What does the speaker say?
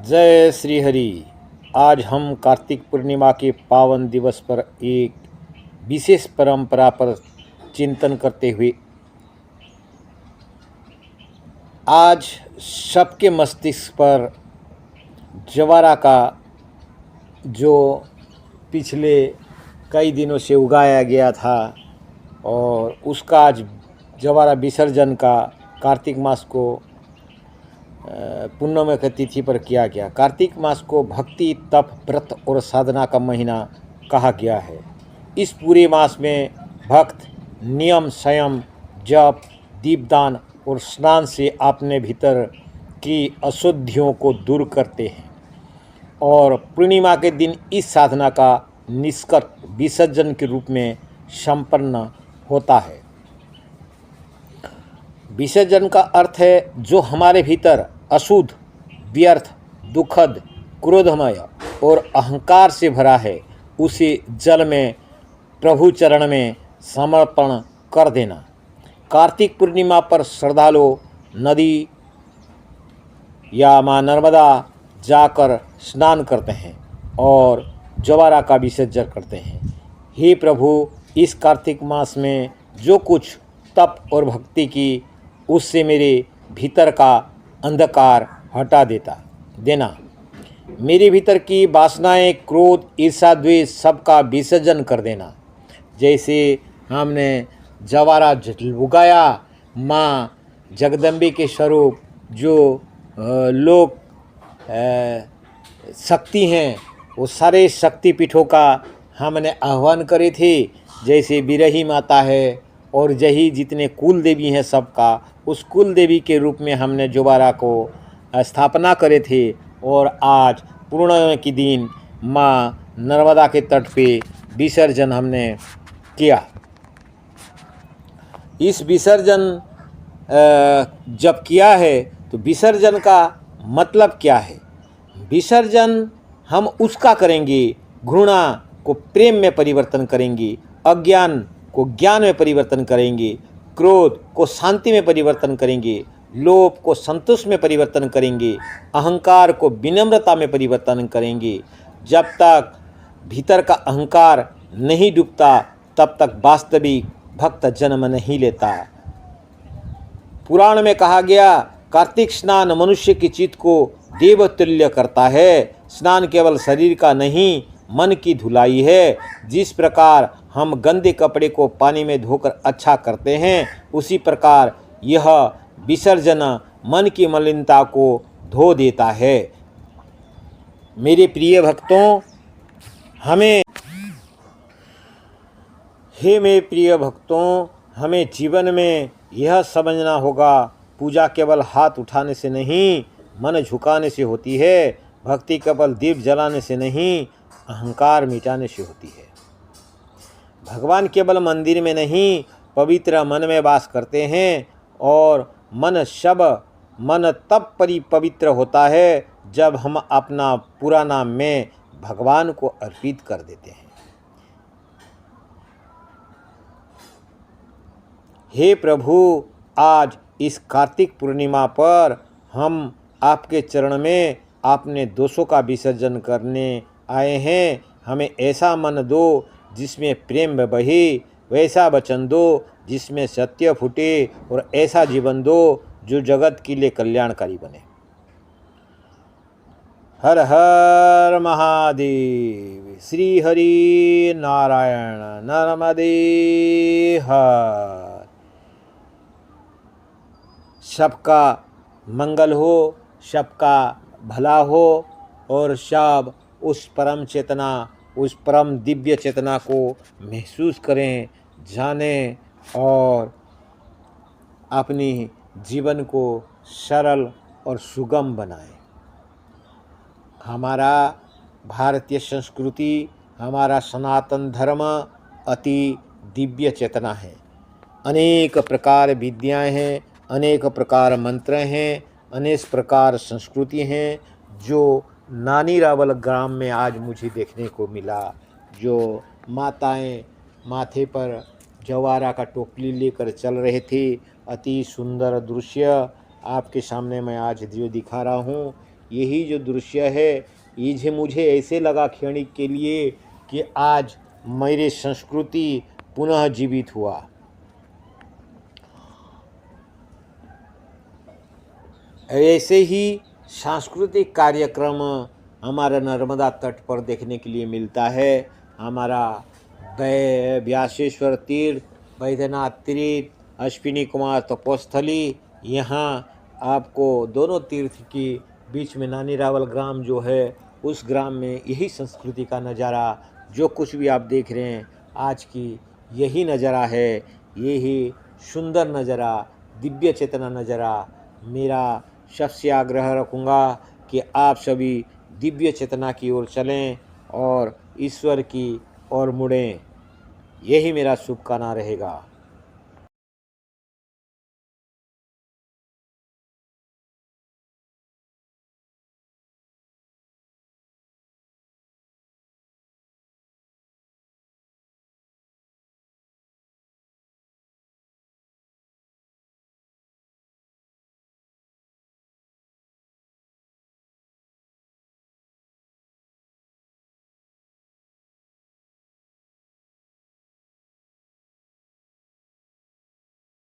जय श्री हरि। आज हम कार्तिक पूर्णिमा के पावन दिवस पर एक विशेष परंपरा पर चिंतन करते हुए आज सबके मस्तिष्क पर जवारा का जो पिछले कई दिनों से उगाया गया था और उसका आज जवारा विसर्जन का कार्तिक मास को पूर्णिमा की तिथि पर किया गया। कार्तिक मास को भक्ति, तप, व्रत और साधना का महीना कहा गया है। इस पूरे मास में भक्त नियम, संयम, जप, दीपदान और स्नान से अपने भीतर की अशुद्धियों को दूर करते हैं और पूर्णिमा के दिन इस साधना का निष्कर्ष विसर्जन के रूप में संपन्न होता है। विसर्जन का अर्थ है जो हमारे भीतर अशुद्ध, व्यर्थ, दुखद, क्रोधमय और अहंकार से भरा है, उसे जल में प्रभु चरण में समर्पण कर देना। कार्तिक पूर्णिमा पर श्रद्धालु नदी या माँ नर्मदा जाकर स्नान करते हैं और जवारा का विसर्जन करते हैं। हे प्रभु, इस कार्तिक मास में जो कुछ तप और भक्ति की, उससे मेरे भीतर का अंधकार हटा देना। मेरे भीतर की वासनाएं, क्रोध, ईर्ष्या, द्वेष सबका विसर्जन कर देना। जैसे हमने जवारा उगाया, माँ जगदम्बे के स्वरूप जो लोग शक्ति हैं, वो सारे शक्तिपीठों का हमने आह्वान करे थे। जैसे बिरही माता है और यही जितने कुल देवी हैं सबका, उस कुल देवी के रूप में हमने जवारा को स्थापना करे थे और आज पूर्णिमा के दिन माँ नर्मदा के तट पे विसर्जन हमने किया। इस विसर्जन जब किया है तो विसर्जन का मतलब क्या है? विसर्जन हम उसका करेंगे, घृणा को प्रेम में परिवर्तन करेंगे, अज्ञान को ज्ञान में परिवर्तन करेंगे, क्रोध को शांति में परिवर्तन करेंगे, लोभ को संतोष में परिवर्तन करेंगे, अहंकार को विनम्रता में परिवर्तन करेंगे। जब तक भीतर का अहंकार नहीं डूबता तब तक वास्तविक भक्त जन्म नहीं लेता। पुराण में कहा गया, कार्तिक स्नान मनुष्य की चित्त को देवतुल्य करता है। स्नान केवल शरीर का नहीं, मन की धुलाई है। जिस प्रकार हम गंदे कपड़े को पानी में धोकर अच्छा करते हैं, उसी प्रकार यह विसर्जन मन की मलिनता को धो देता है। मेरे प्रिय भक्तों, हमें जीवन में यह समझना होगा, पूजा केवल हाथ उठाने से नहीं, मन झुकाने से होती है। भक्ति केवल दीप जलाने से नहीं, अहंकार मिटाने से होती है। भगवान केवल मंदिर में नहीं, पवित्र मन में वास करते हैं और मन तब पवित्र होता है जब हम अपना पुराना मैं भगवान को अर्पित कर देते हैं। हे प्रभु, आज इस कार्तिक पूर्णिमा पर हम आपके चरण में अपने दोषों का विसर्जन करने आए हैं। हमें ऐसा मन दो जिसमें प्रेम बहे, वैसा वचन दो जिसमें सत्य फूटे और ऐसा जीवन दो जो जगत के लिए कल्याणकारी बने। हर हर महादेव। श्री हरि नारायण नर्मदे हर। सबका मंगल हो, सबका भला हो और सब उस परम चेतना, उस परम दिव्य चेतना को महसूस करें, जानें और अपनी जीवन को सरल और सुगम बनाएं। हमारा भारतीय संस्कृति, हमारा सनातन धर्म अति दिव्य चेतना है। अनेक प्रकार विद्याएं हैं, अनेक प्रकार मंत्र हैं, अनेक प्रकार संस्कृति हैं जो नानी रावल ग्राम में आज मुझे देखने को मिला। जो माताएं माथे पर जवारा का टोकरी लेकर चल रहे थे, अति सुंदर दृश्य आपके सामने मैं आज जो दिखा रहा हूँ, यही जो दृश्य है ये मुझे ऐसे लगा क्षणिक के लिए कि आज मेरी संस्कृति पुनः जीवित हुआ। ऐसे ही सांस्कृतिक कार्यक्रम हमारा नर्मदा तट पर देखने के लिए मिलता है। हमारा व्यासेश्वर तीर्थ, बैद्यनाथ तीर्थ, अश्विनी कुमार तपोस्थली, यहाँ आपको दोनों तीर्थ की बीच में नानी रावल ग्राम जो है उस ग्राम में यही संस्कृति का नज़ारा, जो कुछ भी आप देख रहे हैं आज की यही नज़ारा है। यही सुंदर नज़ारा, दिव्य चेतना नज़ारा। मेरा सबसे आग्रह रखूँगा कि आप सभी दिव्य चेतना की ओर चलें और ईश्वर की ओर मुड़ें। यही मेरा शुभकामना रहेगा।